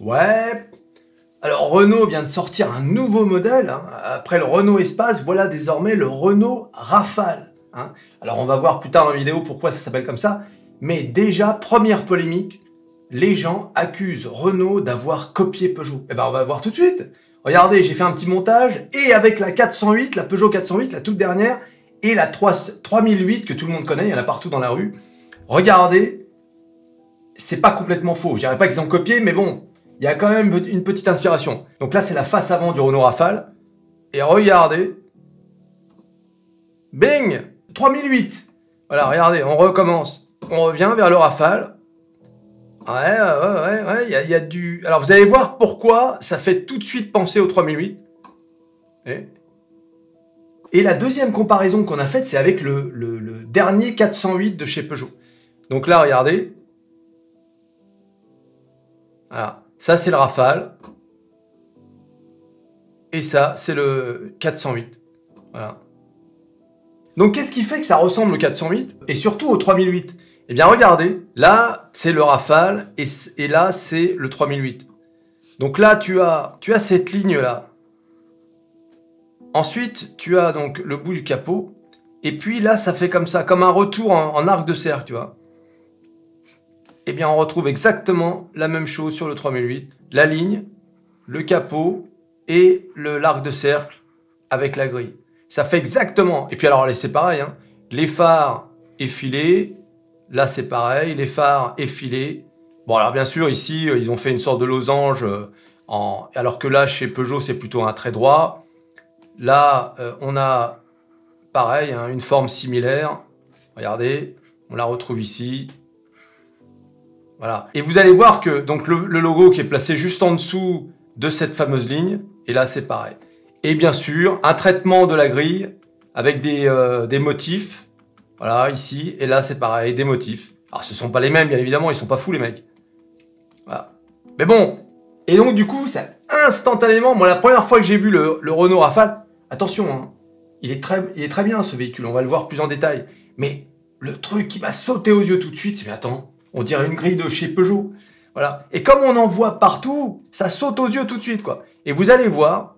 Ouais. Alors Renault vient de sortir un nouveau modèle. Hein. Après le Renault Espace, voilà désormais le Renault Rafale. Hein. Alors on va voir plus tard dans la vidéo pourquoi ça s'appelle comme ça. Mais déjà, première polémique, les gens accusent Renault d'avoir copié Peugeot. Eh ben on va voir tout de suite. Regardez, j'ai fait un petit montage et avec la 408, la Peugeot 408, la toute dernière, et la 3008 que tout le monde connaît, il y en a partout dans la rue. Regardez, c'est pas complètement faux. Je dirais pas qu'ils ont copié, mais bon, il y a quand même une petite inspiration. Donc là, c'est la face avant du Renault Rafale. Et regardez. Bing 3008. Voilà, regardez, on recommence. On revient vers le Rafale. Ouais, il y a du... Alors, vous allez voir pourquoi ça fait tout de suite penser au 3008. Et la deuxième comparaison qu'on a faite, c'est avec le dernier 408 de chez Peugeot. Donc là, regardez. Voilà. Ça, c'est le Rafale. Et ça, c'est le 408. Voilà. Donc, qu'est-ce qui fait que ça ressemble au 408 et surtout au 3008? Eh bien, regardez. Là, c'est le Rafale et là, c'est le 3008. Donc là, tu as cette ligne-là. Ensuite, tu as donc le bout du capot. Et puis là, ça fait comme ça, comme un retour en arc de cercle, tu vois. Eh bien, on retrouve exactement la même chose sur le 3008. La ligne, le capot et l'arc de cercle avec la grille. Ça fait exactement... Et puis alors, là, c'est pareil. Hein. Les phares effilés. Là, c'est pareil. Les phares effilés. Bon, alors bien sûr, ici, ils ont fait une sorte de losange. Alors que là, chez Peugeot, c'est plutôt un trait droit. Là, on a, pareil, hein, une forme similaire. Regardez, on la retrouve ici. Voilà. Et vous allez voir que donc le logo qui est placé juste en dessous de cette fameuse ligne, et là c'est pareil. Et bien sûr, un traitement de la grille avec des motifs, voilà, ici, et là c'est pareil, des motifs. Alors ce sont pas les mêmes, bien évidemment, ils sont pas fous les mecs. Voilà. Mais bon, et donc du coup, ça instantanément, moi la première fois que j'ai vu le Renault Rafale, attention, hein, il est très bien ce véhicule, on va le voir plus en détail, mais le truc qui m'a sauté aux yeux tout de suite, c'est mais attends, on dirait une grille de chez Peugeot. Voilà. Et comme on en voit partout, ça saute aux yeux tout de suite, quoi. Et vous allez voir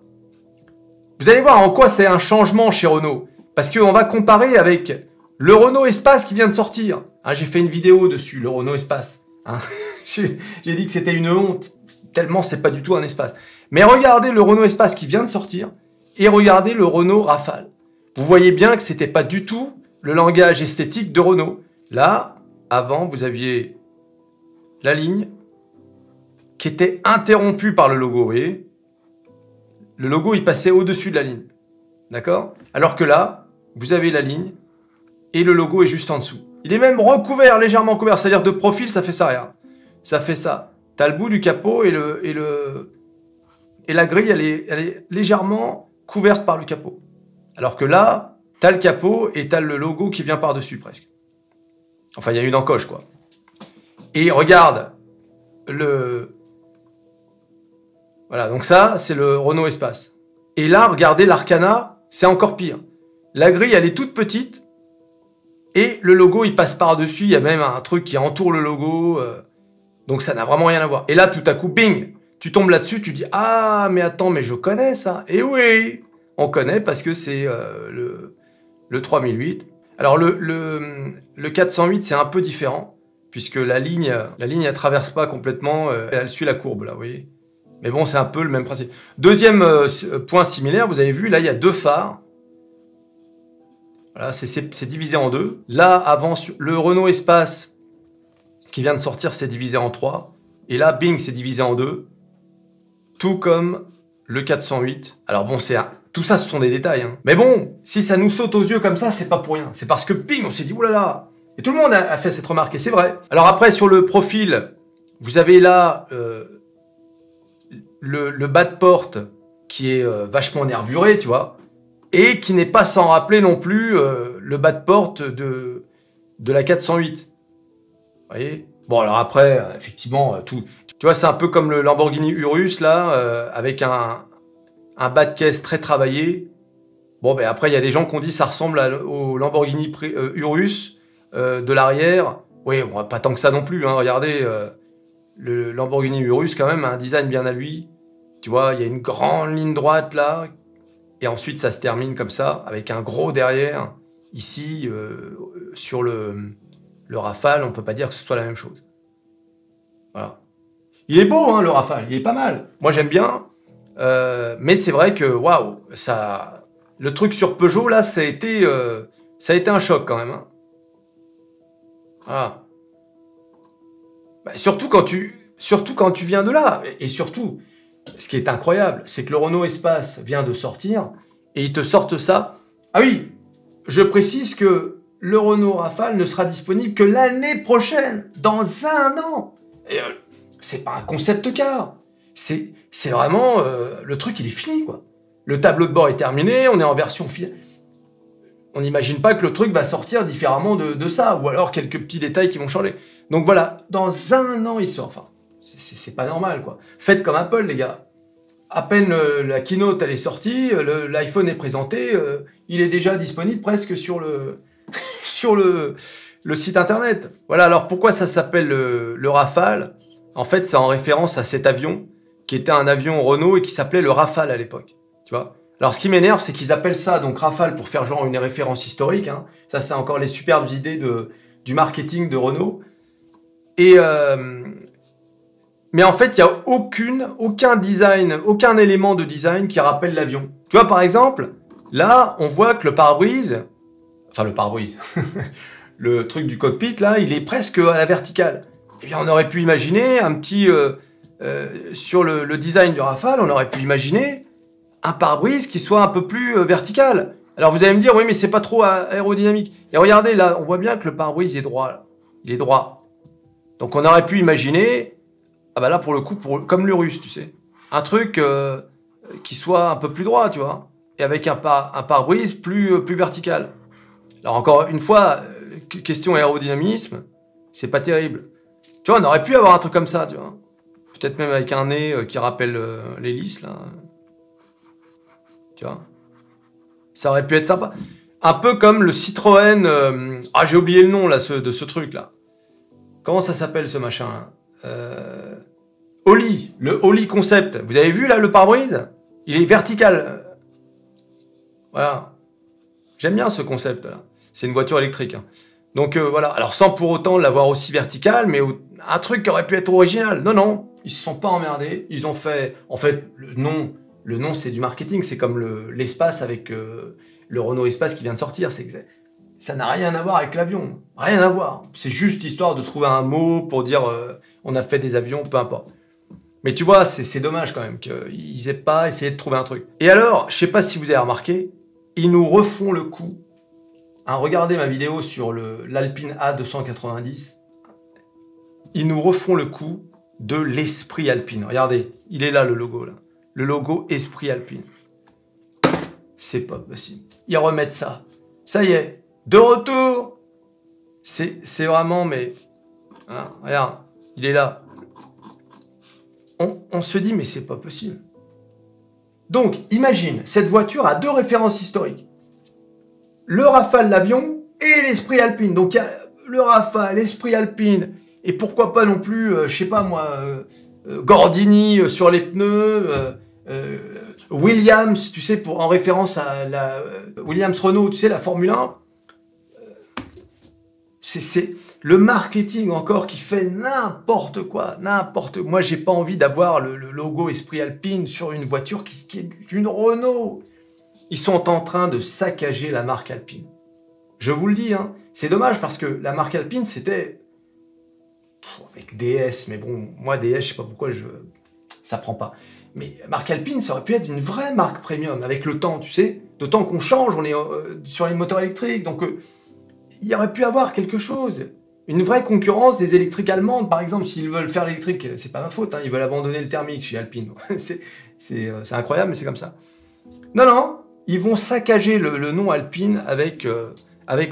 en quoi c'est un changement chez Renault. Parce qu'on va comparer avec le Renault Espace qui vient de sortir. Hein, j'ai fait une vidéo dessus, le Renault Espace. Hein. J'ai dit que c'était une honte, tellement c'est pas du tout un espace. Mais regardez le Renault Espace qui vient de sortir et regardez le Renault Rafale. Vous voyez bien que c'était pas du tout le langage esthétique de Renault. Là, avant, vous aviez la ligne qui était interrompue par le logo, vous voyez. Le logo, il passait au-dessus de la ligne. D'accord? Alors que là, vous avez la ligne et le logo est juste en dessous. Il est même recouvert, légèrement couvert. C'est-à-dire de profil, ça fait ça, regarde. Ça fait ça. Tu as le bout du capot et la grille, elle est légèrement couverte par le capot. Alors que là, tu as le capot et tu as le logo qui vient par-dessus presque. Enfin, il y a une encoche, quoi. Et regarde, voilà, donc ça, c'est le Renault Espace. Et là, regardez l'Arcana, c'est encore pire. La grille, elle est toute petite, et le logo, il passe par-dessus, il y a même un truc qui entoure le logo, donc ça n'a vraiment rien à voir. Et là, tout à coup, bing, tu tombes là-dessus, tu dis « Ah, mais attends, mais je connais ça !» Et oui, on connaît parce que c'est le 3008. Alors, le 408, c'est un peu différent, puisque la ligne, elle traverse pas complètement, elle suit la courbe, là, vous voyez. Mais bon, c'est un peu le même principe. Deuxième point similaire, vous avez vu, là, il y a deux phares. Voilà, c'est divisé en deux. Là, avant, le Renault Espace, qui vient de sortir, c'est divisé en trois. Et là, bing, c'est divisé en deux. Tout comme le 408. Alors bon, tout ça, ce sont des détails. Hein. Mais bon, si ça nous saute aux yeux comme ça, c'est pas pour rien. C'est parce que, bing, on s'est dit, oulala. Et tout le monde a fait cette remarque, et c'est vrai. Alors après, sur le profil, vous avez là le bas de porte qui est vachement nervuré, tu vois, et qui n'est pas sans rappeler non plus le bas de porte de la 408. Vous voyez? Bon, alors après, effectivement, tu vois, c'est un peu comme le Lamborghini Urus, là, avec un bas de caisse très travaillé. Bon, ben après, il y a des gens qui ont dit que ça ressemble au Lamborghini Urus de l'arrière. Oui, bon, pas tant que ça non plus, hein, regardez, le Lamborghini Urus, quand même, a un design bien à lui. Tu vois, il y a une grande ligne droite, là, et ensuite, ça se termine comme ça, avec un gros derrière. Ici, sur le Rafale, on peut pas dire que ce soit la même chose. Voilà. Il est beau, hein, le Rafale, il est pas mal. Moi, j'aime bien, mais c'est vrai que, waouh, ça... Le truc sur Peugeot, là, ça a été un choc, quand même. Hein. Voilà. Bah, surtout quand tu viens de là. Et surtout, ce qui est incroyable, c'est que le Renault Espace vient de sortir, et ils te sortent ça. Ah oui, je précise que le Renault Rafale ne sera disponible que l'année prochaine, dans 1 an. Et, c'est pas un concept car. C'est vraiment... le truc, il est fini, quoi. Le tableau de bord est terminé, on est en version finale. On n'imagine pas que le truc va sortir différemment de ça, ou alors quelques petits détails qui vont changer. Donc voilà, dans 1 an, il sort. Enfin, c'est pas normal, quoi. Faites comme Apple, les gars. À peine la keynote, elle est sortie, l'iPhone est présenté, il est déjà disponible presque sur le, sur le site internet. Voilà, alors pourquoi ça s'appelle le Rafale? En fait, c'est en référence à cet avion, qui était un avion Renault et qui s'appelait le Rafale à l'époque. Tu vois? Alors, ce qui m'énerve, c'est qu'ils appellent ça donc Rafale pour faire genre une référence historique. Hein. Ça, c'est encore les superbes idées du marketing de Renault. Et mais en fait, il n'y a aucun design, aucun élément de design qui rappelle l'avion. Tu vois, par exemple, là, on voit que le pare-brise, enfin le pare-brise, le truc du cockpit, là, il est presque à la verticale. Eh bien, on aurait pu imaginer un petit... sur le design du Rafale, on aurait pu imaginer un pare-brise qui soit un peu plus vertical. Alors vous allez me dire, oui, mais c'est pas trop aérodynamique. Et regardez, là, on voit bien que le pare-brise est droit. Là. Il est droit. Donc on aurait pu imaginer, ah bah là, pour le coup, comme le russe, tu sais, un truc qui soit un peu plus droit, tu vois, et avec un pare-brise plus vertical. Alors encore une fois, question aérodynamisme, c'est pas terrible. Tu vois, on aurait pu avoir un truc comme ça, tu vois. Peut-être même avec un nez qui rappelle l'hélice, là. Tu vois. Ça aurait pu être sympa. Un peu comme le Citroën... Ah, j'ai oublié le nom, là, de ce truc-là. Comment ça s'appelle, ce machin, là Oli, le Oli Concept. Vous avez vu, là, le pare-brise? Il est vertical. Voilà. J'aime bien ce concept-là. C'est une voiture électrique. Hein. Donc, voilà. Alors, sans pour autant l'avoir aussi vertical, mais un truc qui aurait pu être original. Non, non. Ils se sont pas emmerdés. Ils ont fait... En fait, le nom, c'est du marketing. C'est comme l'espace avec le Renault Espace qui vient de sortir. Ça n'a rien à voir avec l'avion. Rien à voir. C'est juste histoire de trouver un mot pour dire on a fait des avions, peu importe. Mais tu vois, c'est dommage quand même qu'ils aient pas essayé de trouver un truc. Et alors, je sais pas si vous avez remarqué, ils nous refont le coup. Hein, regardez ma vidéo sur l'Alpine A290. Ils nous refont le coup de l'esprit Alpine. Regardez, il est là le logo là. Le logo Esprit Alpine. C'est pas possible. Ils remettent ça. Ça y est, de retour. C'est vraiment, mais... Hein, regarde, il est là. On se dit, mais c'est pas possible. Donc, imagine, cette voiture a 2 références historiques. Le Rafale, l'avion, et l'Esprit Alpine. Donc, il y a le Rafale, l'Esprit Alpine, et pourquoi pas non plus, je sais pas moi, Gordini sur les pneus, Williams, tu sais, en référence à la Williams Renault, tu sais, la Formule 1. C'est le marketing encore qui fait n'importe quoi, Moi, j'ai pas envie d'avoir le logo Esprit Alpine sur une voiture qui est une Renault. Ils sont en train de saccager la marque Alpine. Je vous le dis, hein, c'est dommage parce que la marque Alpine, c'était avec DS, mais bon, moi DS, je sais pas pourquoi ça prend pas. Mais marque Alpine, ça aurait pu être une vraie marque premium avec le temps, tu sais. D'autant qu'on change, on est sur les moteurs électriques, donc il y aurait pu avoir quelque chose. Une vraie concurrence des électriques allemandes, par exemple, s'ils veulent faire l'électrique, c'est pas ma faute, hein, ils veulent abandonner le thermique chez Alpine. c'est incroyable, mais c'est comme ça. Non, non, ils vont saccager le nom Alpine avec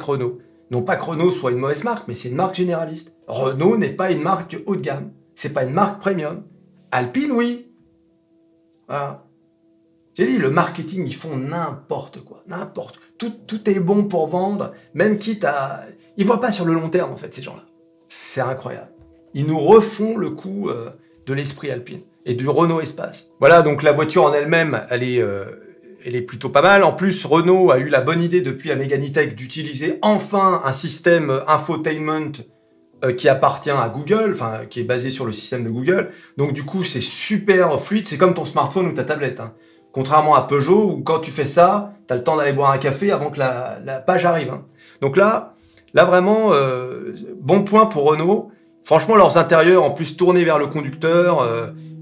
Renault. Non pas que Renault soit une mauvaise marque, mais c'est une marque généraliste. Renault n'est pas une marque haut de gamme, c'est pas une marque premium. Alpine, oui. Voilà. J'ai dit, le marketing, ils font n'importe quoi, n'importe. Tout est bon pour vendre, même quitte à... Ils voient pas sur le long terme, en fait, ces gens-là. C'est incroyable. Ils nous refont le coup de l'esprit Alpine et du Renault Espace. Voilà, donc la voiture en elle-même, elle est plutôt pas mal. En plus, Renault a eu la bonne idée depuis la Mégane E-Tech d'utiliser enfin un système infotainment qui appartient à Google, enfin qui est basé sur le système de Google. Donc du coup, c'est super fluide. C'est comme ton smartphone ou ta tablette. Hein. Contrairement à Peugeot, où quand tu fais ça, tu as le temps d'aller boire un café avant que la page arrive. Hein. Donc là vraiment, bon point pour Renault. Franchement, leurs intérieurs, en plus tournés vers le conducteur,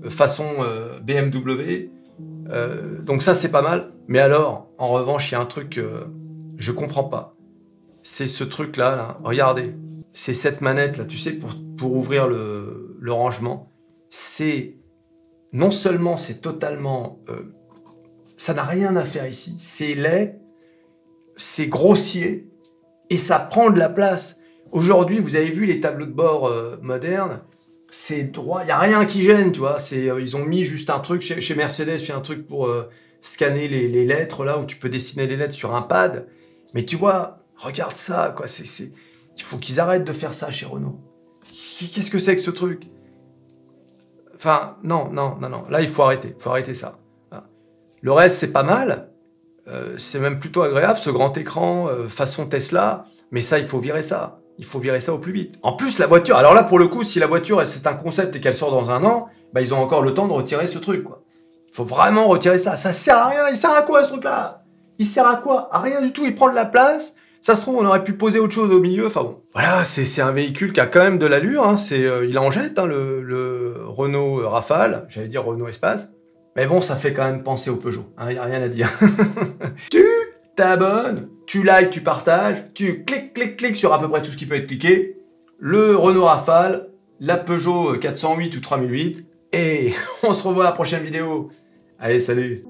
façon BMW. Donc ça, c'est pas mal. Mais alors, en revanche, il y a un truc que je comprends pas. C'est ce truc-là, là. Regardez. C'est cette manette, là, tu sais, pour ouvrir le rangement. C'est... Non seulement c'est totalement... ça n'a rien à faire ici. C'est laid, c'est grossier, et ça prend de la place. Aujourd'hui, vous avez vu les tableaux de bord modernes, c'est droit, il n'y a rien qui gêne, tu vois. Ils ont mis juste un truc, chez Mercedes, il y a un truc pour scanner les lettres, là, où tu peux dessiner les lettres sur un pad. Mais tu vois, regarde ça, quoi. Il faut qu'ils arrêtent de faire ça chez Renault. Qu'est-ce que c'est que ce truc? Enfin, non. Là, il faut arrêter ça. Le reste, c'est pas mal. C'est même plutôt agréable, ce grand écran façon Tesla. Mais ça, il faut virer ça. Il faut virer ça au plus vite. En plus, la voiture... Alors là, pour le coup, si la voiture, c'est un concept et qu'elle sort dans un an, bah, ils ont encore le temps de retirer ce truc, quoi. Il faut vraiment retirer ça. Ça sert à rien. Il sert à quoi, ce truc-là? Il sert à quoi? À rien du tout. Il prend de la place. Ça se trouve, on aurait pu poser autre chose au milieu. Enfin bon. Voilà, c'est un véhicule qui a quand même de l'allure. Hein. Il en jette, hein, le Renault Rafale. J'allais dire Renault Espace. Mais bon, ça fait quand même penser au Peugeot. Hein, y a rien à dire. Tu t'abonnes, tu likes, tu partages, tu cliques sur à peu près tout ce qui peut être cliqué. Le Renault Rafale, la Peugeot 408 ou 3008. Et on se revoit à la prochaine vidéo. Allez, salut!